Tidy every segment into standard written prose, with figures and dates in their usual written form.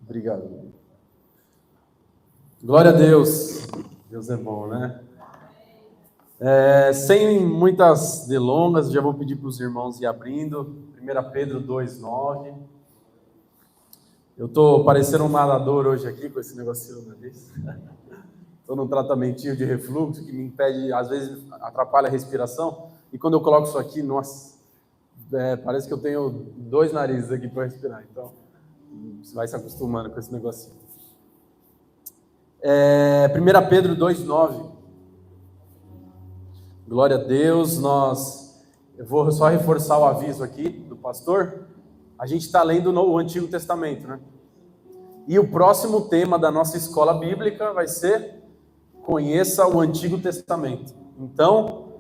Obrigado. Glória a Deus. Deus é bom, né? Sem muitas delongas, já vou pedir para os irmãos ir abrindo. 1 Pedro 2,9. Eu estou parecendo um nadador hoje aqui com esse negocinho na nariz. Estou num tratamentinho de refluxo que me impede, às vezes atrapalha a respiração. E quando eu coloco isso aqui, nossa, parece que eu tenho 2 narizes aqui para respirar. Então, você vai se acostumando com esse negocinho. 1 Pedro 2,9. Glória a Deus. Eu vou só reforçar o aviso aqui do pastor. A gente está lendo o Antigo Testamento, né? E o próximo tema da nossa escola bíblica vai ser Conheça o Antigo Testamento. Então,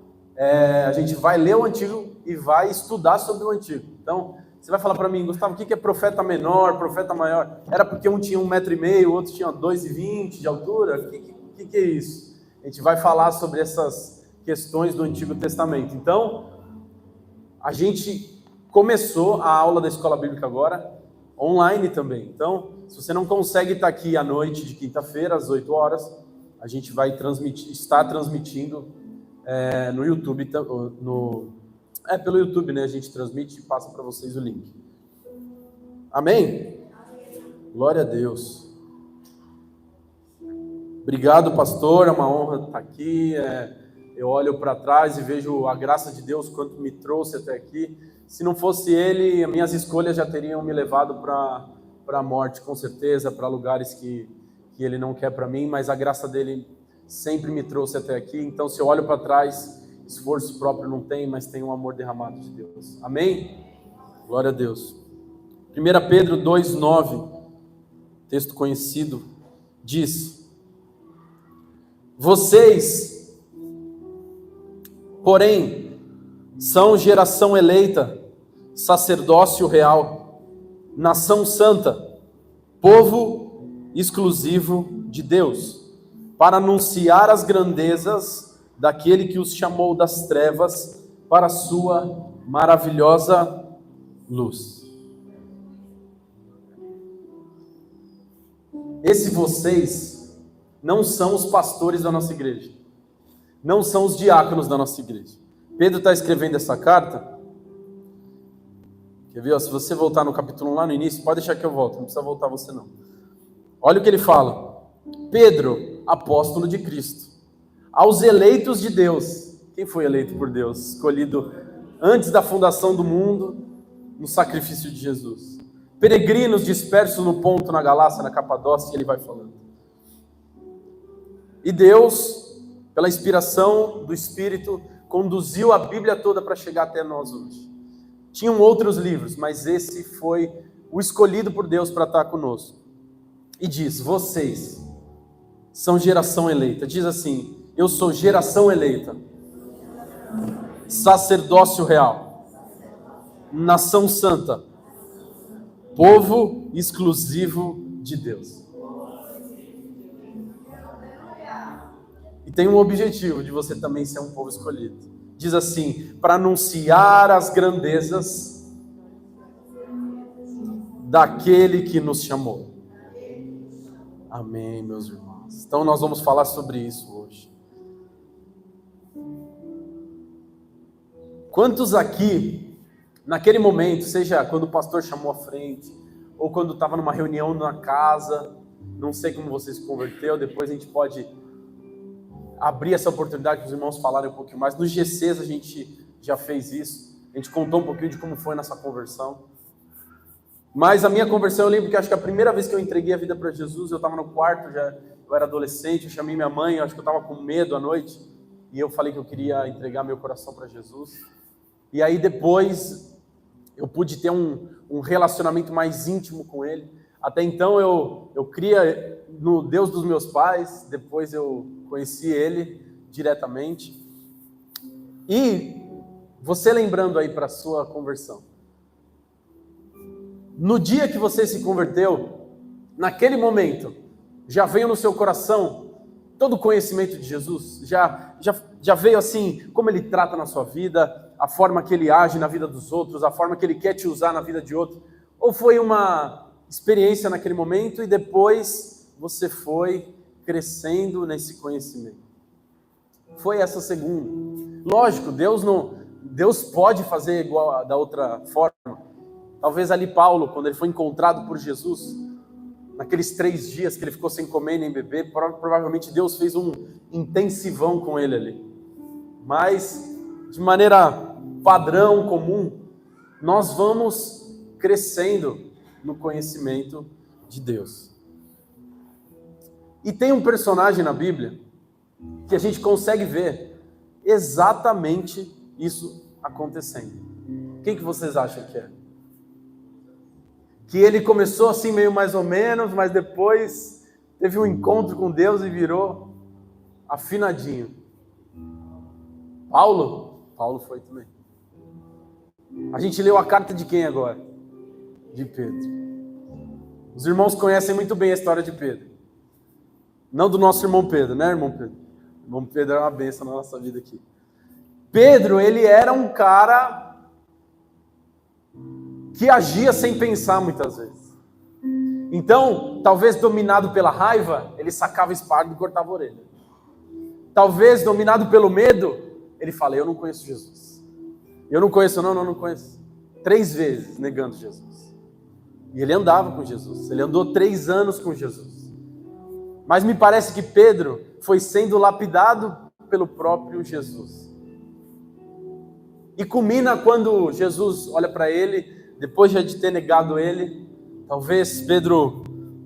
a gente vai ler o Antigo e vai estudar sobre o Antigo. Então, você vai falar para mim, Gustavo, o que é profeta menor, profeta maior? Era porque um tinha 1,5 m, o outro tinha 2,20 de altura? O que é isso? A gente vai falar sobre essas questões do Antigo Testamento. Então, a gente começou a aula da escola bíblica agora, online também. Então, se você não consegue estar aqui à noite de quinta-feira, às 8 horas, a gente vai estar transmitindo no YouTube, pelo YouTube, né? A gente transmite e passa para vocês o link. Amém? Glória a Deus. Obrigado, pastor, é uma honra estar aqui. Eu olho para trás e vejo a graça de Deus, quanto me trouxe até aqui. Se não fosse Ele, minhas escolhas já teriam me levado para a morte, com certeza, para lugares que Ele não quer para mim, mas a graça dEle sempre me trouxe até aqui. Então, se eu olho para trás, esforço próprio não tem, mas tem um amor derramado de Deus. Amém? Glória a Deus. 1 Pedro 2,9, texto conhecido, diz: Vocês, porém, são geração eleita, sacerdócio real, nação santa, povo exclusivo de Deus, para anunciar as grandezas daquele que os chamou das trevas para a sua maravilhosa luz. Vocês não são os pastores da nossa igreja, não são os diáconos da nossa igreja. Pedro está escrevendo essa carta. Quer ver? Se você voltar no capítulo 1 lá no início, pode deixar que eu volto, não precisa voltar você não. Olha o que ele fala. Pedro, apóstolo de Cristo, aos eleitos de Deus. Quem foi eleito por Deus? Escolhido antes da fundação do mundo, no sacrifício de Jesus. Peregrinos dispersos no Ponto, na Galácia, na Capadócia, ele vai falando. E Deus, pela inspiração do Espírito, conduziu a Bíblia toda para chegar até nós hoje. Tinham outros livros, mas esse foi o escolhido por Deus para estar conosco. E diz: vocês são geração eleita. Diz assim: eu sou geração eleita, sacerdócio real, nação santa, povo exclusivo de Deus. E tem um objetivo de você também ser um povo escolhido. Diz assim: para anunciar as grandezas daquele que nos chamou. Amém, meus irmãos. Então nós vamos falar sobre isso hoje. Quantos aqui, naquele momento, seja quando o pastor chamou à frente, ou quando estava numa reunião na casa, não sei como você se converteu, depois a gente pode abrir essa oportunidade para os irmãos falarem um pouquinho mais. Nos GCs a gente já fez isso, a gente contou um pouquinho de como foi a nossa conversão. Mas a minha conversão, eu lembro que acho que a primeira vez que eu entreguei a vida para Jesus, eu estava no quarto, eu era adolescente, eu chamei minha mãe, acho que eu estava com medo à noite, e eu falei que eu queria entregar meu coração para Jesus. E aí depois eu pude ter um relacionamento mais íntimo com Ele. Até então eu cria no Deus dos meus pais, depois eu conheci Ele diretamente. E você lembrando aí para a sua conversão, no dia que você se converteu, naquele momento, já veio no seu coração todo o conhecimento de Jesus? Já veio assim, como Ele trata na sua vida, a forma que Ele age na vida dos outros, a forma que Ele quer te usar na vida de outro? Ou foi uma experiência naquele momento e depois você foi crescendo nesse conhecimento. Foi essa segunda. Lógico, Deus pode fazer igual da outra forma. Talvez ali Paulo, quando ele foi encontrado por Jesus, naqueles 3 dias que ele ficou sem comer nem beber, provavelmente Deus fez um intensivão com ele ali. Mas, de maneira padrão, comum, nós vamos crescendo no conhecimento de Deus. E tem um personagem na Bíblia que a gente consegue ver exatamente isso acontecendo. Quem que vocês acham que é? Que ele começou assim meio mais ou menos, mas depois teve um encontro com Deus e virou afinadinho. Paulo? Paulo foi também. A gente leu a carta de quem agora? De Pedro. Os irmãos conhecem muito bem a história de Pedro. Não do nosso irmão Pedro, né, irmão Pedro? O irmão Pedro é uma bênção na nossa vida aqui. Pedro, ele era um cara que agia sem pensar muitas vezes. Então, talvez dominado pela raiva, ele sacava a espada e cortava a orelha. Talvez dominado pelo medo, ele fala, eu não conheço Jesus. Eu não conheço, não conheço. 3 vezes negando Jesus. E ele andava com Jesus. Ele andou 3 anos com Jesus. Mas me parece que Pedro foi sendo lapidado pelo próprio Jesus. E culmina quando Jesus olha para ele, depois de ter negado ele, talvez Pedro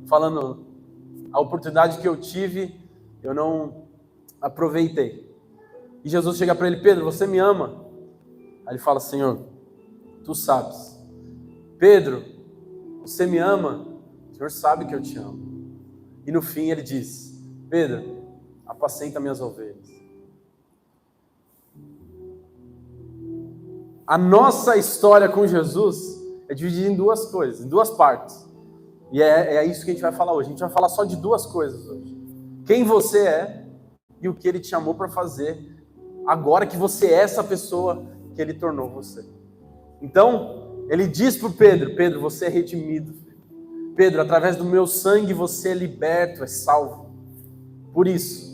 falando, a oportunidade que eu tive, eu não aproveitei. E Jesus chega para ele, Pedro, você me ama? Aí ele fala, Senhor, tu sabes. Pedro, você me ama? O Senhor sabe que eu te amo. E no fim ele diz, Pedro, apacenta minhas ovelhas. A nossa história com Jesus é dividida em 2 coisas, em 2 partes. E é isso que a gente vai falar hoje. A gente vai falar só de 2 coisas hoje. Quem você é e o que ele te chamou para fazer agora que você é essa pessoa que ele tornou você. Então, ele diz para o Pedro, Pedro, você é redimido. Pedro, através do meu sangue você é liberto, é salvo. Por isso,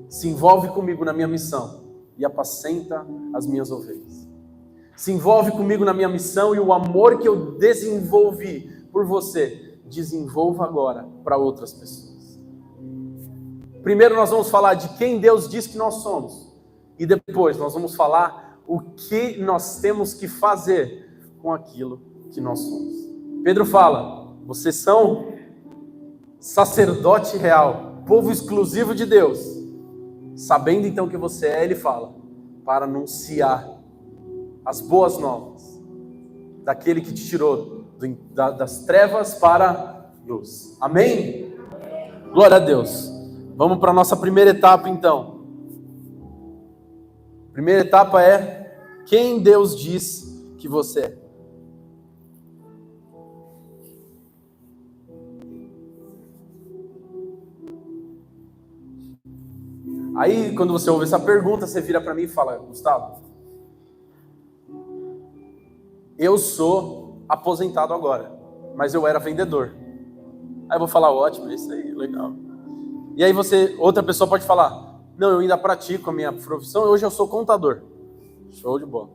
se envolve comigo na minha missão e apacenta as minhas ovelhas. Se envolve comigo na minha missão e o amor que eu desenvolvi por você, desenvolva agora para outras pessoas. Primeiro nós vamos falar de quem Deus diz que nós somos. E depois nós vamos falar o que nós temos que fazer com aquilo que nós somos. Pedro fala, vocês são sacerdote real, povo exclusivo de Deus. Sabendo então que você é, ele fala, para anunciar as boas novas daquele que te tirou das trevas para a luz. Amém? Glória a Deus. Vamos para a nossa primeira etapa então. Primeira etapa é quem Deus diz que você é. Aí, quando você ouve essa pergunta, você vira para mim e fala, Gustavo, eu sou aposentado agora, mas eu era vendedor. Aí eu vou falar, ótimo, é isso aí, legal. E aí outra pessoa pode falar, não, eu ainda pratico a minha profissão, hoje eu sou contador. Show de bola.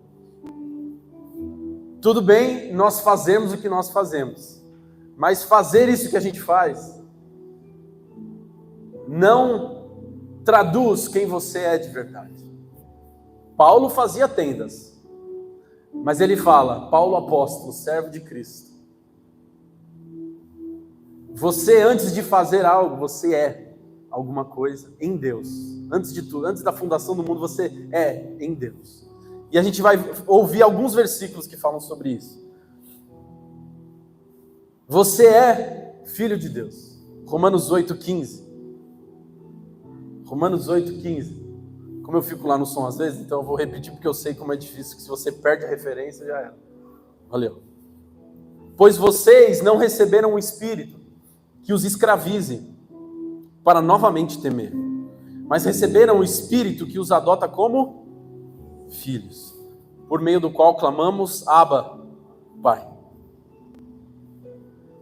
Tudo bem, nós fazemos o que nós fazemos, mas fazer isso que a gente faz não traduz quem você é de verdade. Paulo fazia tendas, mas ele fala, Paulo apóstolo, servo de Cristo. Você, antes de fazer algo, você é alguma coisa em Deus. Antes de tudo, antes da fundação do mundo, você é em Deus. E a gente vai ouvir alguns versículos que falam sobre isso. Você é filho de Deus. Romanos 8,15. Romanos 8,15. Como eu fico lá no som às vezes, então eu vou repetir porque eu sei como é difícil, que se você perde a referência, já era. Valeu. Pois vocês não receberam um espírito que os escravize para novamente temer, mas receberam o espírito que os adota como filhos, por meio do qual clamamos, Abba, Pai.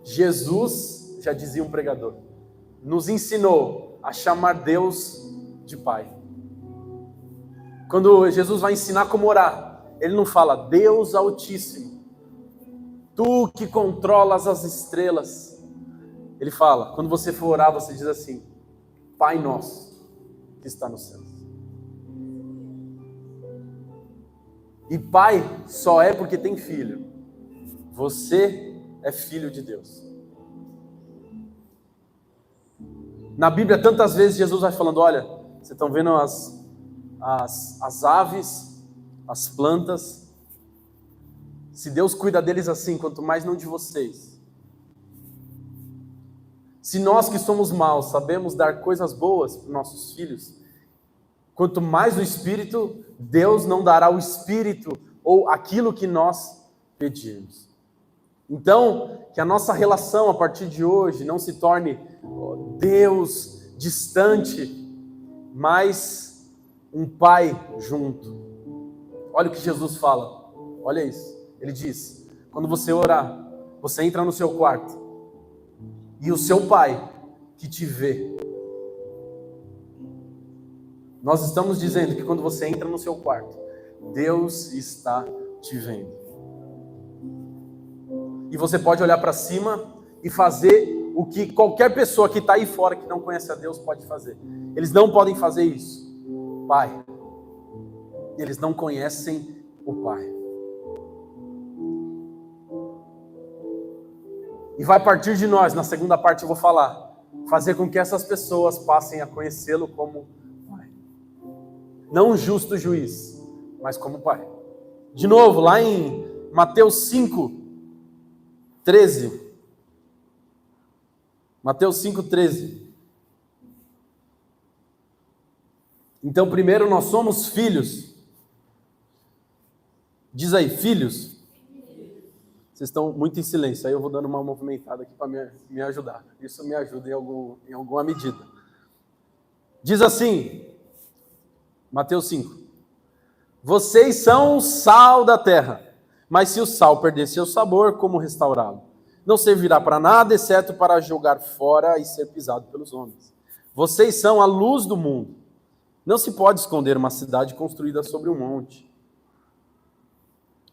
Jesus, já dizia um pregador, nos ensinou a chamar Deus de Pai. Quando Jesus vai ensinar como orar, ele não fala Deus Altíssimo, tu que controlas as estrelas. Ele fala, quando você for orar, você diz assim, Pai nosso que está nos céus. E pai só é porque tem filho. Você é filho de Deus. Na Bíblia, tantas vezes Jesus vai falando, olha, vocês estão vendo as aves, as plantas. Se Deus cuida deles assim, quanto mais não de vocês. Se nós que somos maus sabemos dar coisas boas para os nossos filhos, quanto mais o Espírito, Deus não dará o Espírito ou aquilo que nós pedirmos. Então, que a nossa relação a partir de hoje não se torne Deus distante, mas um Pai junto. Olha o que Jesus fala, olha isso. Ele diz, quando você orar, você entra no seu quarto e o seu Pai que te vê. Nós estamos dizendo que quando você entra no seu quarto, Deus está te vendo. E você pode olhar para cima e fazer o que qualquer pessoa que está aí fora que não conhece a Deus pode fazer. Eles não podem fazer isso. Pai, eles não conhecem o Pai. E vai partir de nós, na segunda parte eu vou falar, fazer com que essas pessoas passem a conhecê-lo como Pai. Não um justo juiz, mas como Pai. De novo, lá em Mateus 5:13. Mateus 5:13. Então, primeiro nós somos filhos. Diz aí, filhos. Vocês estão muito em silêncio, aí eu vou dando uma movimentada aqui para me ajudar. Isso me ajuda em alguma medida. Diz assim, Mateus 5. Vocês são o sal da terra, mas se o sal perder seu sabor, como restaurá-lo? Não servirá para nada, exceto para jogar fora e ser pisado pelos homens. Vocês são a luz do mundo. Não se pode esconder uma cidade construída sobre um monte.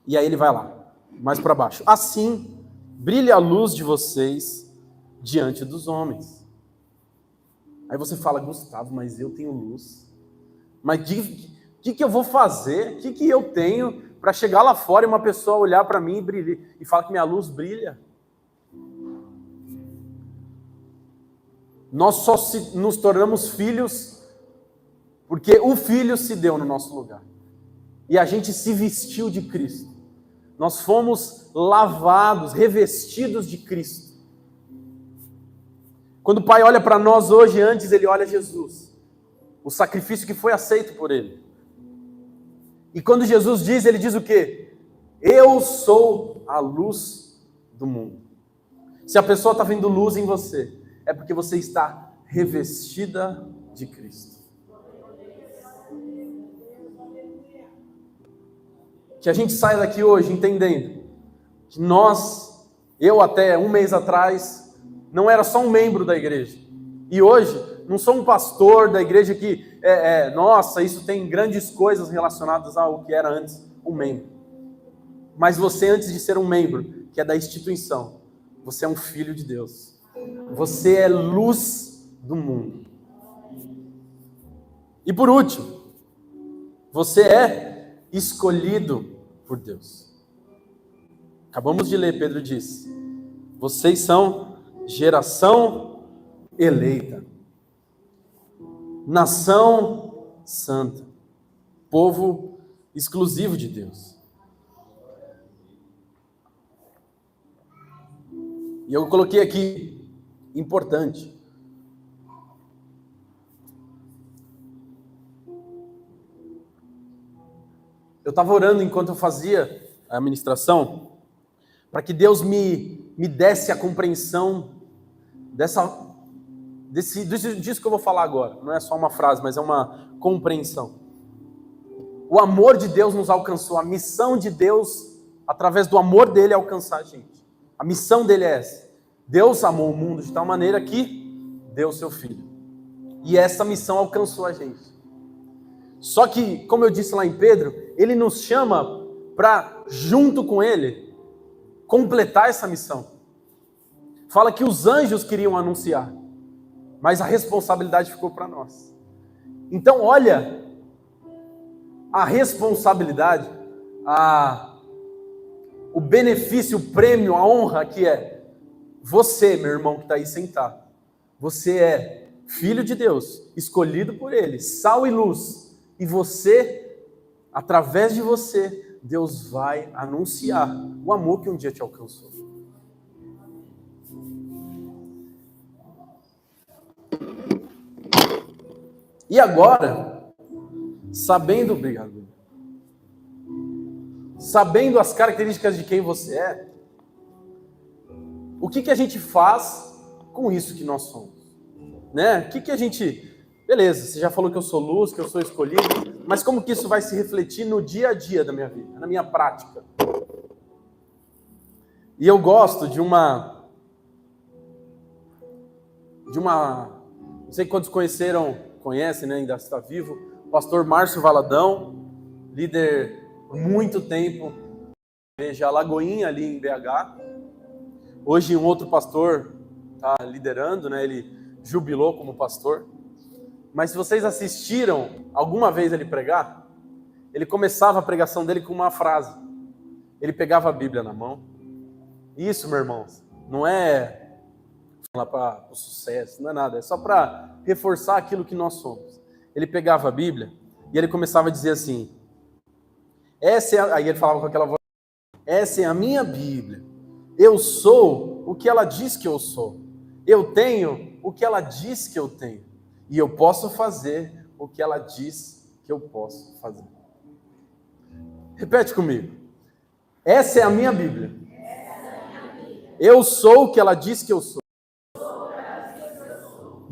E aí ele vai lá, mais para baixo. Assim, brilha a luz de vocês diante dos homens. Aí você fala, Gustavo, mas eu tenho luz. Mas o que eu vou fazer? O que eu tenho para chegar lá fora e uma pessoa olhar para mim e falar que minha luz brilha? Nós só nos tornamos filhos porque o Filho se deu no nosso lugar. E a gente se vestiu de Cristo. Nós fomos lavados, revestidos de Cristo. Quando o Pai olha para nós hoje, antes ele olha Jesus. O sacrifício que foi aceito por ele. E quando Jesus diz, ele diz o quê? Eu sou a luz do mundo. Se a pessoa está vendo luz em você, é porque você está revestida de Cristo. Que a gente saia daqui hoje entendendo que eu até um mês atrás, não era só um membro da igreja. E hoje, não sou um pastor da igreja que, nossa, isso tem grandes coisas relacionadas ao que era antes um membro. Mas você, antes de ser um membro, que é da instituição, você é um filho de Deus. Você é luz do mundo. E por último, você é escolhido por Deus. Acabamos de ler, Pedro diz, vocês são geração eleita, nação santa, povo exclusivo de Deus. E eu coloquei aqui, importante, eu estava orando enquanto eu fazia a ministração, para que Deus me desse a compreensão disso que eu vou falar agora. Não é só uma frase, mas é uma compreensão. O amor de Deus nos alcançou, a missão de Deus, através do amor dele, é alcançar a gente. A missão dele é essa. Deus amou o mundo de tal maneira que deu o seu Filho. E essa missão alcançou a gente. Só que, como eu disse lá em Pedro, ele nos chama para, junto com ele, completar essa missão. Fala que os anjos queriam anunciar, mas a responsabilidade ficou para nós. Então, olha a responsabilidade, o benefício, o prêmio, a honra que é você, meu irmão que está aí sentado. Você é filho de Deus, escolhido por Ele, sal e luz. E você, através de você, Deus vai anunciar o amor que um dia te alcançou. E agora, sabendo as características de quem você é, o que a gente faz com isso que nós somos? Né? O que a gente... Beleza, você já falou que eu sou luz, que eu sou escolhido, mas como que isso vai se refletir no dia a dia da minha vida, na minha prática? E eu gosto de uma... Não sei quantos conhecem, né, ainda está vivo, o pastor Márcio Valadão, líder por muito tempo, igreja Lagoinha ali em BH. Hoje um outro pastor está liderando, né, ele jubilou como pastor. Mas se vocês assistiram alguma vez ele pregar, ele começava a pregação dele com uma frase. Ele pegava a Bíblia na mão. Isso, meus irmãos, não é falar para o sucesso, não é nada, é só para reforçar aquilo que nós somos. Ele pegava a Bíblia e ele começava a dizer assim, aí ele falava com aquela voz, essa é a minha Bíblia, eu sou o que ela diz que eu sou, eu tenho o que ela diz que eu tenho, e eu posso fazer o que ela diz que eu posso fazer. Repete comigo, essa é a minha Bíblia, eu sou o que ela diz que eu sou,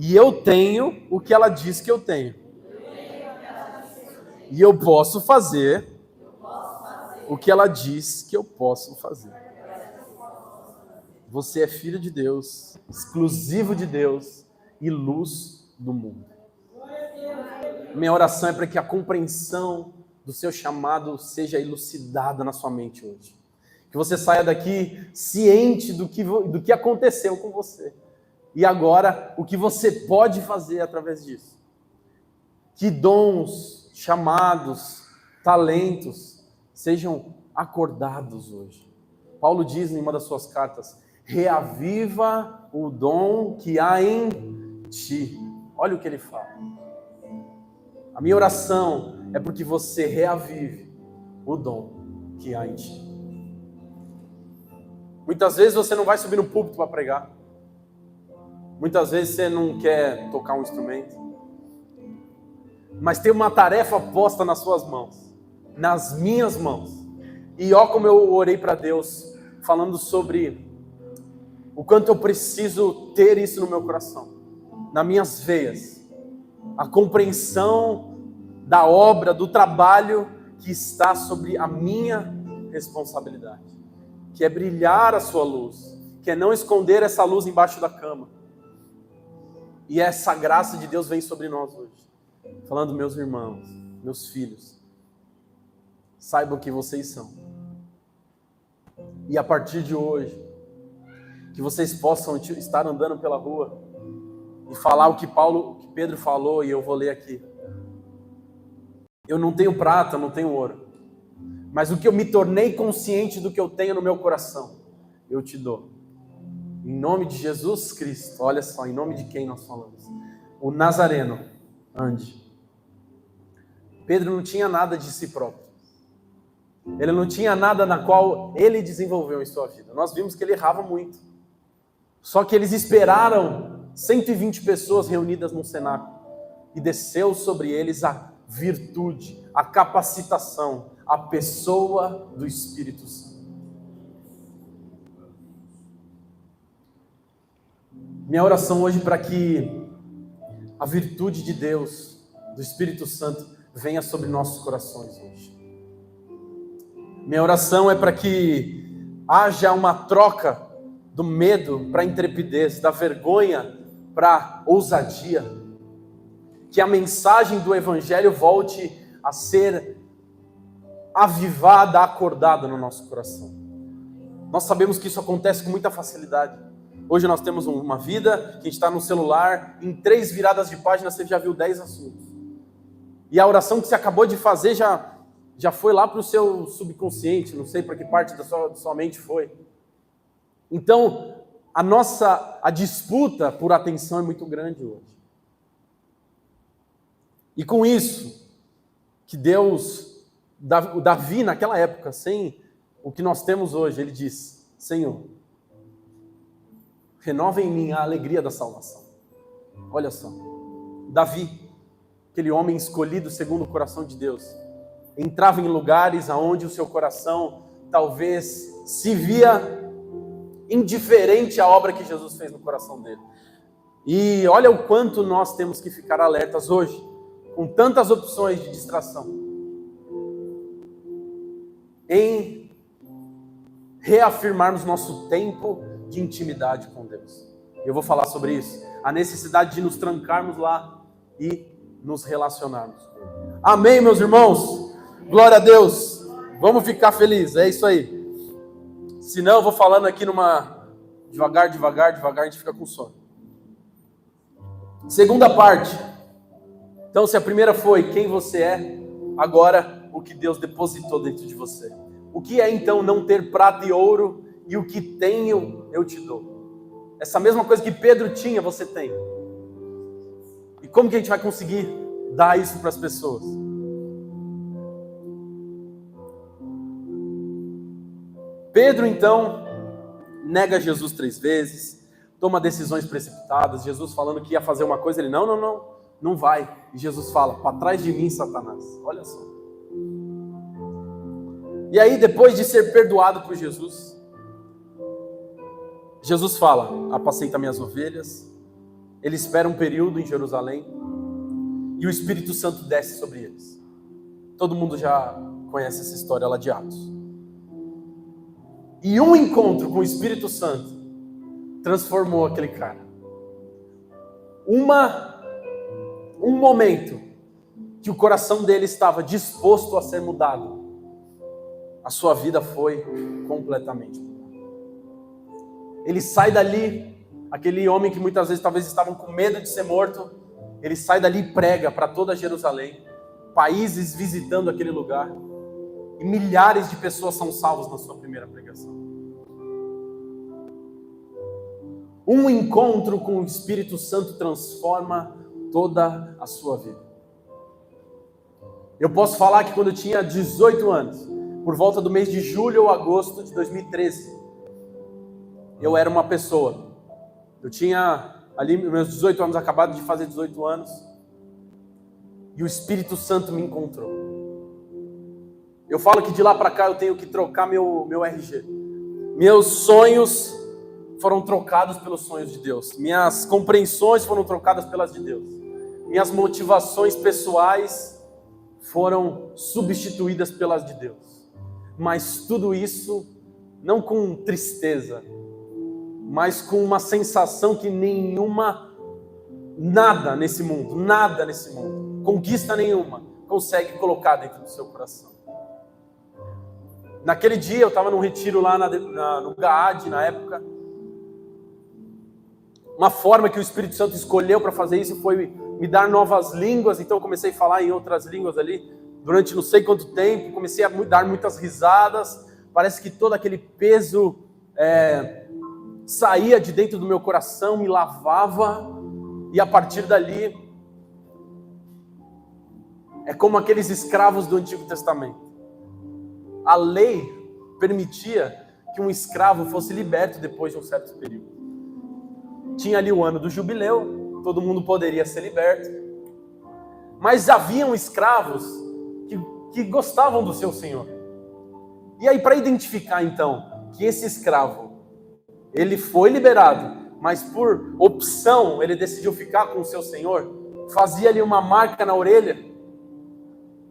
e eu tenho o que ela diz que eu tenho. E eu posso fazer o que ela diz que eu posso fazer. Você é filho de Deus, exclusivo de Deus e luz do mundo. Minha oração é para que a compreensão do seu chamado seja elucidada na sua mente hoje. Que você saia daqui ciente do que aconteceu com você. E agora, o que você pode fazer através disso. Que dons, chamados, talentos sejam acordados hoje. Paulo diz em uma das suas cartas, reaviva o dom que há em ti. Olha o que ele fala. A minha oração é porque você reavive o dom que há em ti. Muitas vezes você não vai subir no púlpito para pregar. Muitas vezes você não quer tocar um instrumento. Mas tem uma tarefa posta nas suas mãos, nas minhas mãos. E ó como eu orei para Deus, falando sobre o quanto eu preciso ter isso no meu coração, nas minhas veias. A compreensão da obra, do trabalho que está sobre a minha responsabilidade. Que é brilhar a sua luz, que é não esconder essa luz embaixo da cama. E essa graça de Deus vem sobre nós hoje. Falando, meus irmãos, meus filhos, saibam que vocês são. E a partir de hoje, que vocês possam estar andando pela rua e falar o que Pedro falou, e eu vou ler aqui. Eu não tenho prata, não tenho ouro, mas o que eu me tornei consciente do que eu tenho no meu coração, eu te dou. Em nome de Jesus Cristo, olha só, em nome de quem nós falamos? O Nazareno, ande. Pedro não tinha nada de si próprio. Ele não tinha nada na qual ele desenvolveu em sua vida. Nós vimos que ele errava muito. Só que eles esperaram 120 pessoas reunidas num cenáculo. E desceu sobre eles a virtude, a capacitação, a pessoa do Espírito Santo. Minha oração hoje para que a virtude de Deus, do Espírito Santo, venha sobre nossos corações hoje. Minha oração é para que haja uma troca do medo para a intrepidez, da vergonha para a ousadia. Que a mensagem do Evangelho volte a ser avivada, acordada no nosso coração. Nós sabemos que isso acontece com muita facilidade. Hoje nós temos uma vida, que a gente está no celular, em 3 viradas de página você já viu 10 assuntos. E a oração que você acabou de fazer já foi lá para o seu subconsciente, não sei para que parte da sua mente foi. Então, a disputa por atenção é muito grande hoje. E com isso, que Deus, Davi naquela época, sem o que nós temos hoje, ele diz: Senhor, renova em mim a alegria da salvação. Olha só, Davi, aquele homem escolhido segundo o coração de Deus, entrava em lugares aonde o seu coração talvez se via indiferente à obra que Jesus fez no coração dele. E olha o quanto nós temos que ficar alertas hoje, com tantas opções de distração, em reafirmarmos nosso tempo de intimidade com Deus. Eu vou falar sobre isso, a necessidade de nos trancarmos lá e nos relacionarmos. Amém, meus irmãos? Glória a Deus. Vamos ficar felizes, é isso aí. Senão eu vou falando aqui devagar, a gente fica com sono. Segunda parte. Então, se a primeira foi quem você é, agora o que Deus depositou dentro de você. O que é então não ter prata e ouro, e o que tenho eu te dou. Essa mesma coisa que Pedro tinha, você tem. E como que a gente vai conseguir dar isso para as pessoas? Pedro então nega Jesus 3 vezes, toma decisões precipitadas. Jesus falando que ia fazer uma coisa, ele não vai. E Jesus fala: para trás de mim, Satanás. Olha só. E aí, depois de ser perdoado por Jesus, Jesus fala: apacenta minhas ovelhas. Ele espera um período em Jerusalém e o Espírito Santo desce sobre eles. Todo mundo já conhece essa história lá de Atos. E um encontro com o Espírito Santo transformou aquele cara. Um momento que o coração dele estava disposto a ser mudado, a sua vida foi completamente mudada. Ele sai dali, aquele homem que muitas vezes talvez estavam com medo de ser morto, ele sai dali e prega para toda Jerusalém, países visitando aquele lugar, e milhares de pessoas são salvas na sua primeira pregação. Um encontro com o Espírito Santo transforma toda a sua vida. Eu posso falar que quando eu tinha 18 anos, por volta do mês de julho ou agosto de 2013, eu era uma pessoa. Eu tinha ali meus 18 anos, acabado de fazer 18 anos, e o Espírito Santo me encontrou. Eu falo que de lá para cá eu tenho que trocar meu RG. Meus sonhos foram trocados pelos sonhos de Deus. Minhas compreensões foram trocadas pelas de Deus. Minhas motivações pessoais foram substituídas pelas de Deus. Mas tudo isso não com tristeza, mas com uma sensação que nada nesse mundo, conquista nenhuma, consegue colocar dentro do seu coração. Naquele dia eu estava num retiro lá no GAAD, na época. Uma forma que o Espírito Santo escolheu para fazer isso foi me dar novas línguas. Então eu comecei a falar em outras línguas ali, durante não sei quanto tempo. Comecei a dar muitas risadas. Parece que todo aquele peso saía de dentro do meu coração, me lavava. E a partir dali, é como aqueles escravos do Antigo Testamento. A lei permitia que um escravo fosse liberto depois de um certo período. Tinha ali o ano do jubileu, todo mundo poderia ser liberto. Mas haviam escravos que gostavam do seu senhor. E aí, para identificar então que esse escravo, ele foi liberado, mas por opção ele decidiu ficar com o seu senhor, fazia ali uma marca na orelha,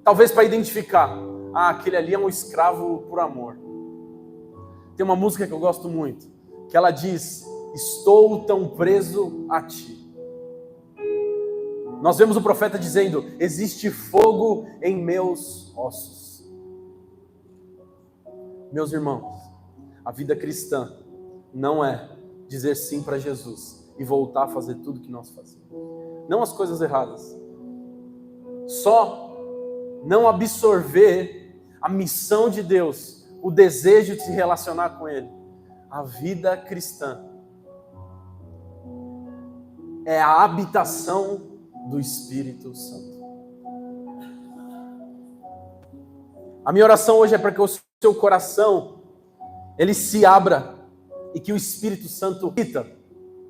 talvez para identificar: aquele ali é um escravo por amor. Tem uma música que eu gosto muito, que ela diz: estou tão preso a ti. Nós vemos o profeta dizendo: existe fogo em meus ossos. Meus irmãos, a vida cristã não é dizer sim para Jesus e voltar a fazer tudo que nós fazemos. Não as coisas erradas. Só não absorver a missão de Deus, o desejo de se relacionar com Ele. A vida cristã é a habitação do Espírito Santo. A minha oração hoje é para que o seu coração ele se abra e que o Espírito Santo visita.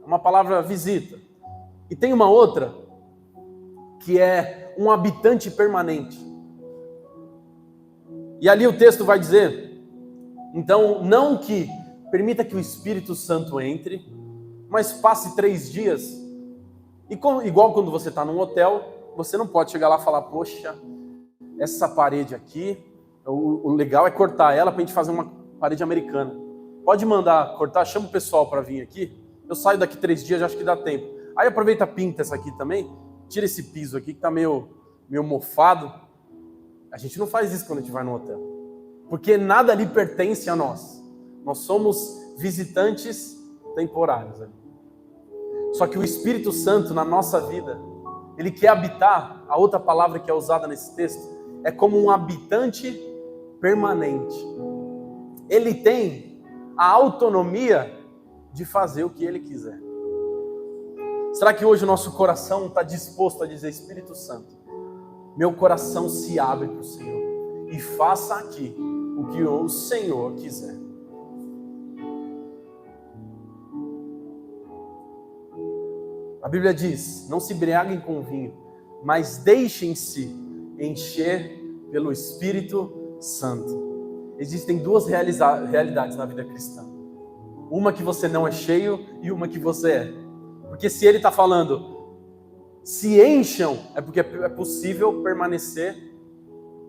Uma palavra visita. E tem uma outra que é um habitante permanente. E ali o texto vai dizer: então, não que permita que o Espírito Santo entre, mas passe 3 dias. E igual quando você está num hotel, você não pode chegar lá e falar: poxa, essa parede aqui, o legal é cortar ela para a gente fazer uma parede americana. Pode mandar cortar, chama o pessoal para vir aqui. Eu saio daqui 3 dias, acho que dá tempo. Aí aproveita, pinta essa aqui também, tira esse piso aqui que está meio mofado. A gente não faz isso quando a gente vai no hotel, porque nada ali pertence a nós. Nós somos visitantes temporários ali. Só que o Espírito Santo na nossa vida, ele quer habitar. A outra palavra que é usada nesse texto é como um habitante permanente. Ele tem a autonomia de fazer o que ele quiser. Será que hoje o nosso coração está disposto a dizer: Espírito Santo, meu coração se abre para o Senhor e faça aqui o que o Senhor quiser. A Bíblia diz: não se embriaguem com vinho, mas deixem-se encher pelo Espírito Santo. Existem 2 realidades na vida cristã. Uma que você não é cheio e uma que você é. Porque se ele está falando, se encham, é porque é possível permanecer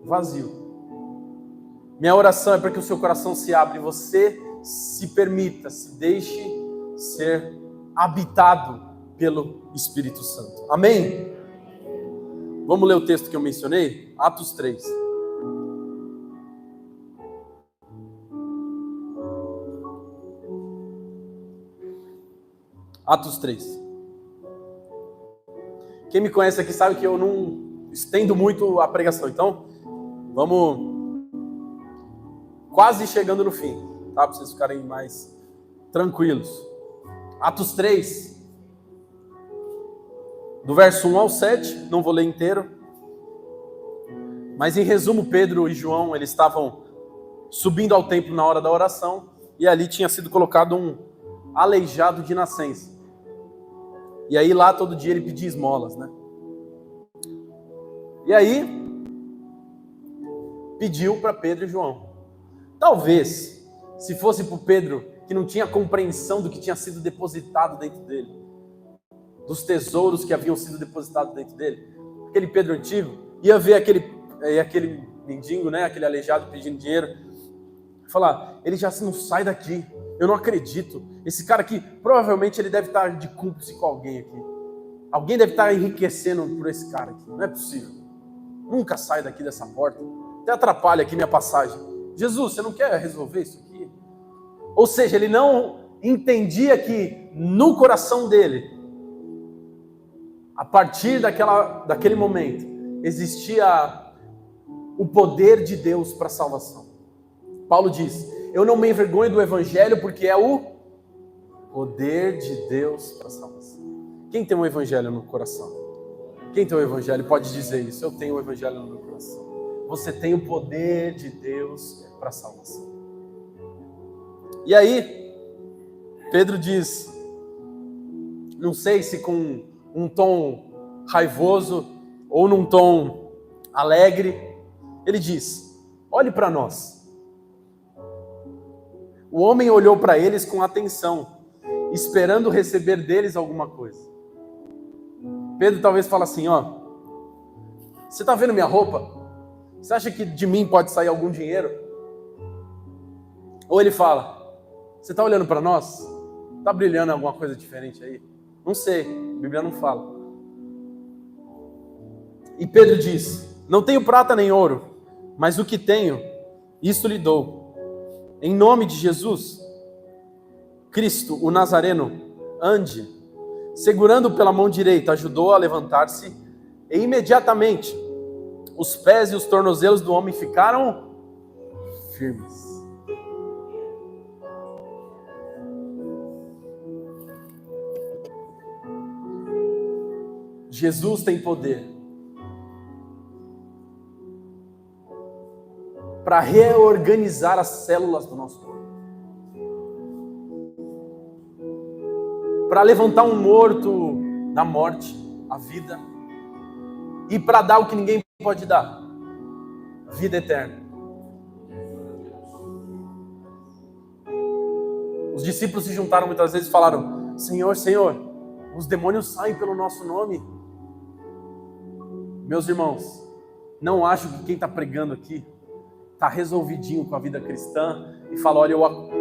vazio. Minha oração é para que o seu coração se abra e você se permita, se deixe ser habitado pelo Espírito Santo. Amém? Vamos ler o texto que eu mencionei? Atos 3. Atos 3. Quem me conhece aqui sabe que eu não estendo muito a pregação. Então, vamos quase chegando no fim, tá? Para vocês ficarem mais tranquilos. Atos 3. Do verso 1 ao 7, não vou ler inteiro, mas em resumo, Pedro e João, eles estavam subindo ao templo na hora da oração, e ali tinha sido colocado um aleijado de nascença. E aí lá todo dia ele pedia esmolas, né? E aí pediu para Pedro e João. Talvez, se fosse para o Pedro, que não tinha compreensão do que tinha sido depositado dentro dele, dos tesouros que haviam sido depositados dentro dele, aquele Pedro antigo ia ver aquele mendigo, né, aquele aleijado pedindo dinheiro, falar: ele já não sai daqui, eu não acredito, esse cara aqui, provavelmente ele deve estar de cúmplice com alguém aqui, alguém deve estar enriquecendo por esse cara aqui, não é possível, nunca sai daqui dessa porta, até atrapalha aqui minha passagem. Jesus, você não quer resolver isso aqui? Ou seja, ele não entendia que no coração dele, a partir daquele momento, existia o poder de Deus para a salvação. Paulo diz: eu não me envergonho do Evangelho, porque é o poder de Deus para a salvação. Quem tem um Evangelho no coração? Quem tem um Evangelho pode dizer isso: eu tenho o Evangelho no meu coração. Você tem o poder de Deus para a salvação. E aí, Pedro diz, não sei se com um tom raivoso ou num tom alegre, ele diz: olhe para nós. O homem olhou para eles com atenção, esperando receber deles alguma coisa. Pedro talvez fale assim: ó, você está vendo minha roupa? Você acha que de mim pode sair algum dinheiro? Ou ele fala: você está olhando para nós? Está brilhando alguma coisa diferente aí? Não sei, a Bíblia não fala. E Pedro diz: não tenho prata nem ouro, mas o que tenho, isso lhe dou. Em nome de Jesus, Cristo, o Nazareno, ande. Segurando pela mão direita, ajudou a levantar-se, e imediatamente os pés e os tornozelos do homem ficaram firmes. Jesus tem poder para reorganizar as células do nosso corpo, para levantar um morto da morte, a vida, e para dar o que ninguém pode dar, vida eterna. Os discípulos se juntaram muitas vezes e falaram: Senhor, Senhor, os demônios saem pelo nosso nome. Meus irmãos, não acho que quem está pregando aqui está resolvidinho com a vida cristã e fala: olha,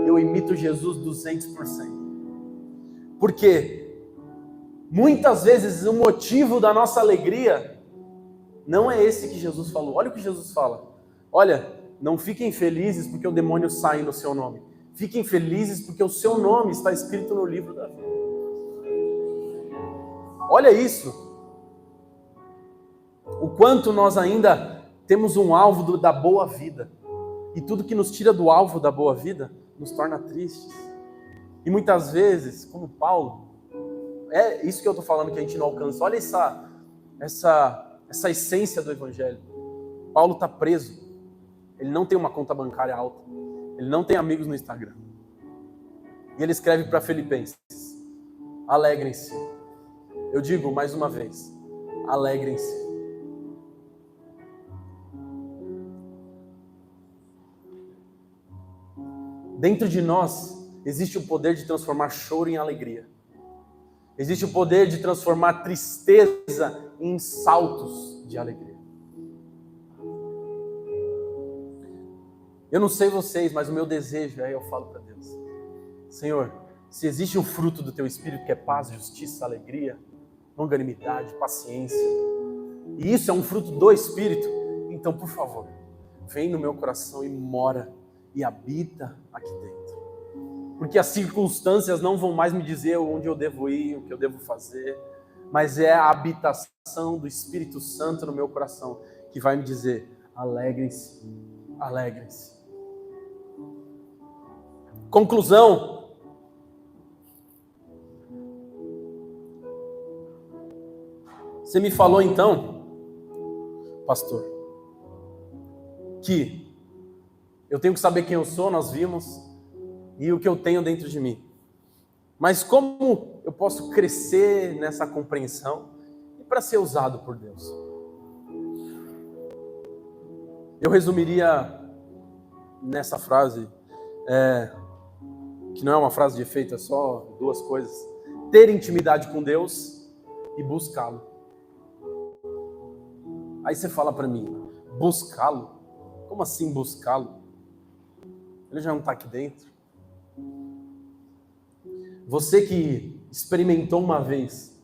eu imito Jesus 200%. Porque muitas vezes o motivo da nossa alegria não é esse que Jesus falou. Olha o que Jesus fala: olha, não fiquem felizes porque o demônio sai no seu nome. Fiquem felizes porque o seu nome está escrito no livro da vida. Olha isso. O quanto nós ainda temos um alvo da boa vida. E tudo que nos tira do alvo da boa vida nos torna tristes. E muitas vezes, como Paulo, é isso que eu estou falando que a gente não alcança. Olha essa essência do Evangelho. Paulo está preso. Ele não tem uma conta bancária alta. Ele não tem amigos no Instagram. E ele escreve para Filipenses: alegrem-se. Eu digo mais uma vez: alegrem-se. Dentro de nós existe o poder de transformar choro em alegria. Existe o poder de transformar tristeza em saltos de alegria. Eu não sei vocês, mas o meu desejo eu falo para Deus: Senhor, se existe um fruto do Teu Espírito que é paz, justiça, alegria, longanimidade, paciência, e isso é um fruto do Espírito, então, por favor, vem no meu coração e mora e habita aqui dentro. Porque as circunstâncias não vão mais me dizer onde eu devo ir, o que eu devo fazer, mas é a habitação do Espírito Santo no meu coração que vai me dizer: alegrem-se, alegrem-se. Conclusão. Você me falou então, pastor, que eu tenho que saber quem eu sou, nós vimos, e o que eu tenho dentro de mim. Mas como eu posso crescer nessa compreensão e para ser usado por Deus? Eu resumiria nessa frase, que não é uma frase de efeito, é só duas coisas: ter intimidade com Deus e buscá-lo. Aí você fala para mim: buscá-lo? Como assim buscá-lo? Ele já não está aqui dentro? Você que experimentou uma vez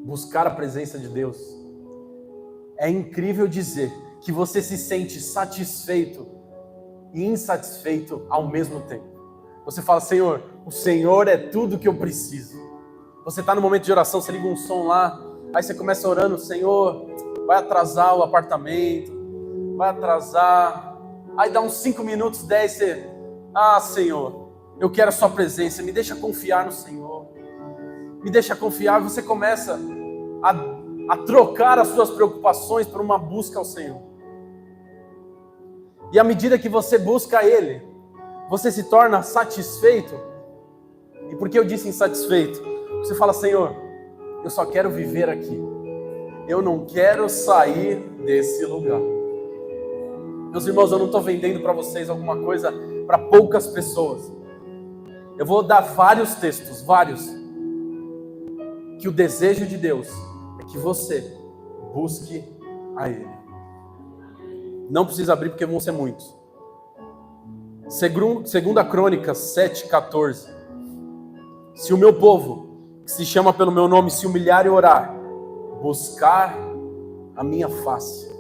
buscar a presença de Deus, é incrível dizer que você se sente satisfeito e insatisfeito ao mesmo tempo. Você fala: Senhor, o Senhor é tudo que eu preciso. Você está no momento de oração, você liga um som lá, aí você começa orando: Senhor, vai atrasar o apartamento, vai atrasar. Aí dá uns 5 minutos, 10, você: ah, Senhor, eu quero a sua presença, me deixa confiar no Senhor. Me deixa confiar. Você começa a trocar as suas preocupações por uma busca ao Senhor. E à medida que você busca Ele, você se torna satisfeito. E por que eu disse insatisfeito? Você fala: Senhor, eu só quero viver aqui. Eu não quero sair desse lugar. Meus irmãos, eu não estou vendendo para vocês alguma coisa para poucas pessoas. Eu vou dar vários textos, que o desejo de Deus é que você busque a Ele. Não precisa abrir porque vão ser muitos. Segunda Crônicas 7:14. Se o meu povo, que se chama pelo meu nome, se humilhar e orar, buscar a minha face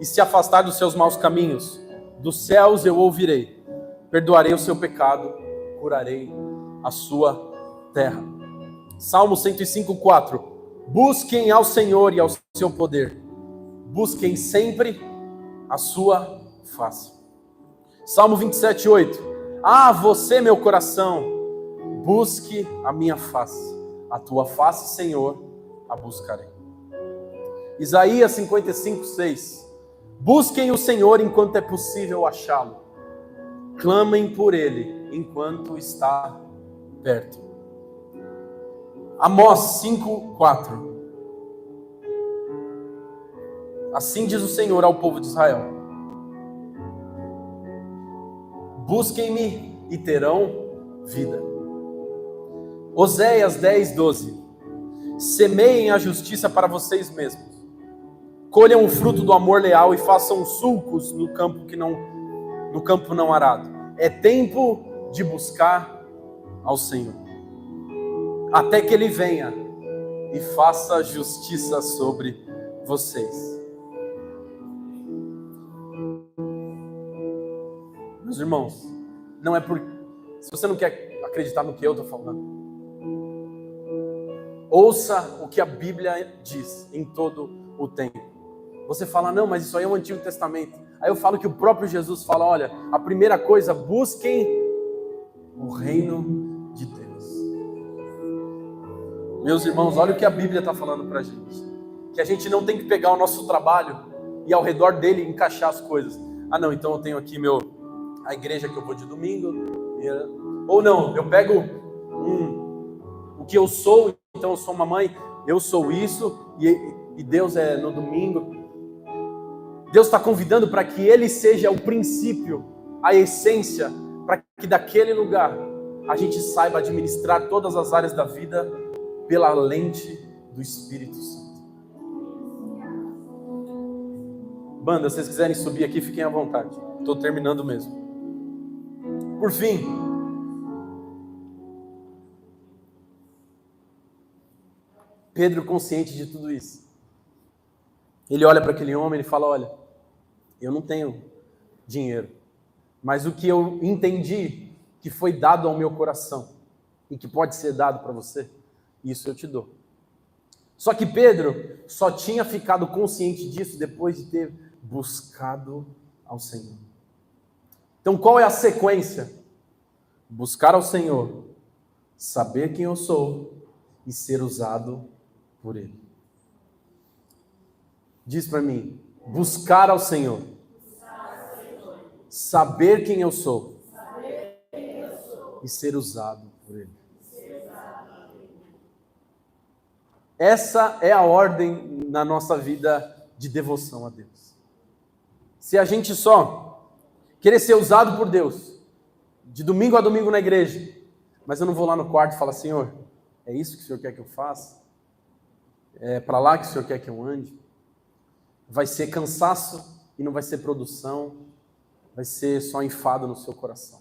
e se afastar dos seus maus caminhos, dos céus eu ouvirei, perdoarei o seu pecado, curarei a sua terra. Salmo 105:4. Busquem ao Senhor e ao seu poder, busquem sempre a sua face. Salmo 27:8. Você, meu coração, busque a minha face, a tua face, Senhor, a buscarei. Isaías 55:6. Busquem o Senhor enquanto é possível achá-lo, clamem por ele enquanto está perto. Amós 5:4. Assim diz o Senhor ao povo de Israel: busquem-me e terão vida. Oséias 10:12. Semeiem a justiça para vocês mesmos, colham o fruto do amor leal e façam sulcos no campo não arado. É tempo de buscar ao Senhor, até que Ele venha e faça justiça sobre vocês. Meus irmãos, não é por... Se você não quer acreditar no que eu estou falando, ouça o que a Bíblia diz em todo o tempo. Você fala, não, mas isso aí é o Antigo Testamento. Aí eu falo que o próprio Jesus fala, olha, a primeira coisa, busquem o reino de Deus. Meus irmãos, olha o que a Bíblia está falando para a gente. Que a gente não tem que pegar o nosso trabalho e ao redor dele encaixar as coisas. Ah não, então eu tenho aqui a igreja que eu vou de domingo. Ou não, eu pego o que eu sou, então eu sou uma mãe, eu sou isso, e Deus é no domingo. Deus está convidando para que Ele seja o princípio, a essência, para que daquele lugar a gente saiba administrar todas as áreas da vida pela lente do Espírito Santo. Banda, se vocês quiserem subir aqui, fiquem à vontade. Estou terminando mesmo. Por fim, Pedro, consciente de tudo isso, ele olha para aquele homem e fala, olha, eu não tenho dinheiro, mas o que eu entendi que foi dado ao meu coração e que pode ser dado para você, isso eu te dou. Só que Pedro só tinha ficado consciente disso depois de ter buscado ao Senhor. Então qual é a sequência? Buscar ao Senhor, saber quem eu sou e ser usado por Ele. Diz para mim, buscar ao Senhor, saber quem eu sou e ser usado por Ele. Essa é a ordem na nossa vida de devoção a Deus. Se a gente só querer ser usado por Deus, de domingo a domingo na igreja, mas eu não vou lá no quarto e falar, Senhor, é isso que o Senhor quer que eu faça? É para lá que o Senhor quer que eu ande? Vai ser cansaço e não vai ser produção, vai ser só enfado no seu coração.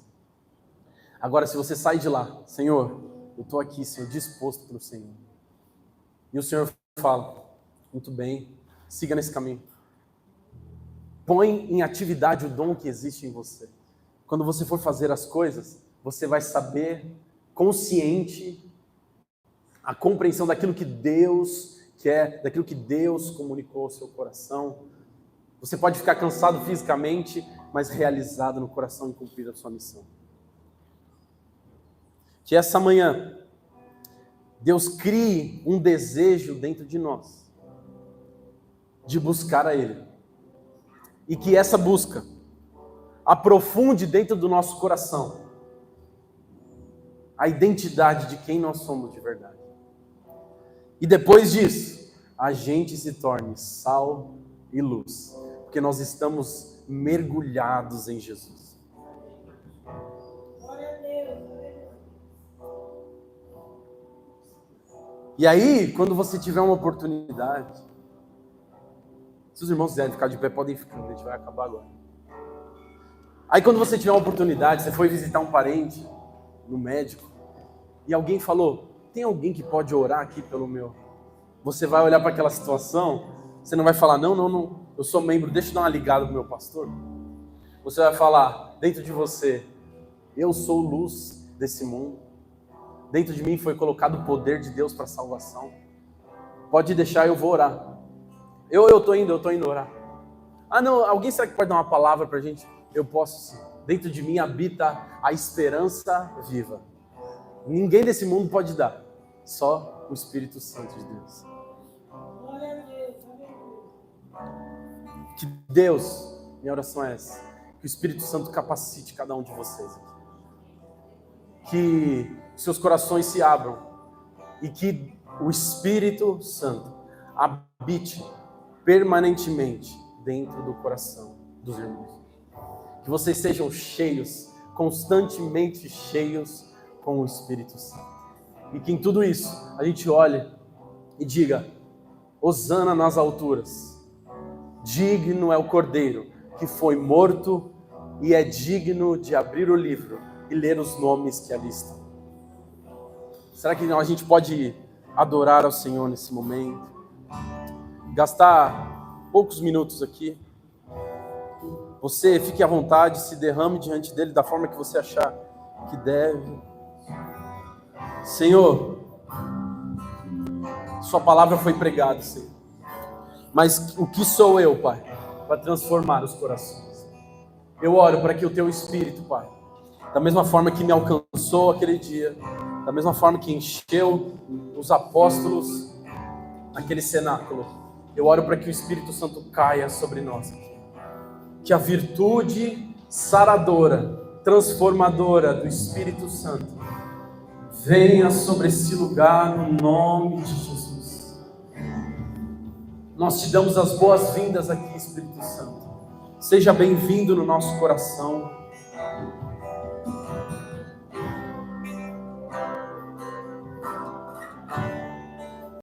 Agora, se você sai de lá, Senhor, eu estou aqui, Senhor, disposto para o Senhor. E o Senhor fala, muito bem, siga nesse caminho. Põe em atividade o dom que existe em você. Quando você for fazer as coisas, você vai saber, consciente, a compreensão daquilo que Deus quer, daquilo que Deus comunicou ao seu coração. Você pode ficar cansado fisicamente, mas realizado no coração em cumprir a sua missão. Que essa manhã, Deus crie um desejo dentro de nós, de buscar a Ele. E que essa busca aprofunde dentro do nosso coração a identidade de quem nós somos de verdade. E depois disso, a gente se torne sal e luz, porque nós estamos mergulhados em Jesus. E aí, quando você tiver uma oportunidade, se os irmãos quiserem ficar de pé, podem ficar, a gente vai acabar agora. Aí quando você tiver uma oportunidade, você foi visitar um parente no médico, e alguém falou, tem alguém que pode orar aqui pelo meu? Você vai olhar para aquela situação, você não vai falar, não, eu sou membro, deixa eu dar uma ligada pro meu pastor. Você vai falar, dentro de você, eu sou luz desse mundo. Dentro de mim foi colocado o poder de Deus para salvação. Pode deixar, eu vou orar. Eu tô indo orar. Ah não, alguém será que pode dar uma palavra pra gente? Eu posso sim. Dentro de mim habita a esperança viva. Ninguém desse mundo pode dar. Só o Espírito Santo de Deus. Que Deus, minha oração é essa, que o Espírito Santo capacite cada um de vocês aqui. Que seus corações se abram e que o Espírito Santo habite permanentemente dentro do coração dos irmãos. Que vocês sejam cheios, constantemente cheios com o Espírito Santo. E que em tudo isso a gente olhe e diga, Hosana nas alturas. Digno é o Cordeiro que foi morto e é digno de abrir o livro e ler os nomes que ali estão. Será que a gente pode adorar ao Senhor nesse momento? Gastar poucos minutos aqui. Você fique à vontade, se derrame diante dele da forma que você achar que deve. Senhor, sua palavra foi pregada, Senhor. Mas o que sou eu, Pai, para transformar os corações? Eu oro para que o teu Espírito, Pai, da mesma forma que me alcançou aquele dia, da mesma forma que encheu os apóstolos naquele cenáculo, eu oro para que o Espírito Santo caia sobre nós. Que a virtude saradora, transformadora do Espírito Santo venha sobre esse lugar no nome de Jesus. Nós te damos as boas-vindas aqui, Espírito Santo. Seja bem-vindo no nosso coração.